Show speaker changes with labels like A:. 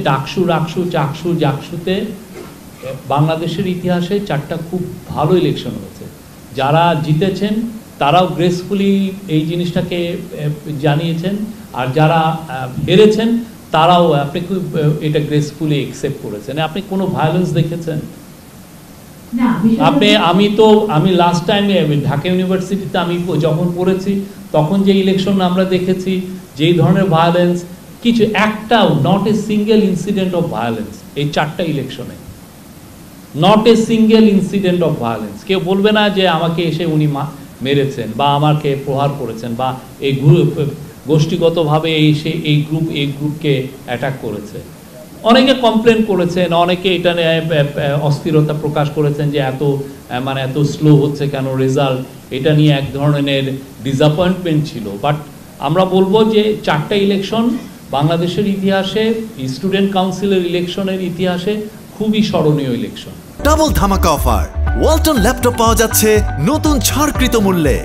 A: ডাকসু, রাকসু, চাকসু, জাকসুতে বাংলাদেশের ইতিহাসে 4টা খুব ভালো ইলেকশন হয়েছে। যারা জিতেছেন তারাও গ্রেসফুলি এই জিনিসটাকে জানিয়েছেন, আর যারা হেরেছেন তারাও আপনি খুব এটা গ্রেসফুলি অ্যাকসেপ্ট করেছেন। আপনি কোনো ভায়োলেন্স দেখেছেন? আমি লাস্ট টাইমে ঢাকা ইউনিভার্সিটিতে আমি যখন পড়েছি তখন যে ইলেকশন আমরা দেখেছি, যেই ধরনের ভায়োলেন্স, কিছু একটাও, not a single incident of violence এই 4টা ইলেকশনে, not a single incident of violence. কেউ বলবে না যে আমাকে এসে উনি মেরেছেন বা আমাকে প্রহার করেছেন বা এই গোষ্ঠীগতভাবে এই গ্রুপকে অ্যাটাক করেছে। অনেকে কমপ্লেন করেছেন, অনেকে এটা নিয়ে অস্থিরতা প্রকাশ করেছেন যে এত স্লো হচ্ছে কেন রেজাল্ট, এটা নিয়ে এক ধরনের ডিসঅ্যাপয়েন্টমেন্ট ছিল। বাট আমরা বলবো যে 4টা ইলেকশন বাংলাদেশের ইতিহাসে, স্টুডেন্ট কাউন্সিলের ইলেকশনের ইতিহাসে খুবই স্মরণীয় ইলেকশন।
B: ডাবল ধামাকা অফার, ওয়ালটন ল্যাপটপ পাওয়া যাচ্ছে নতুন ছাড়কৃত মূল্যে।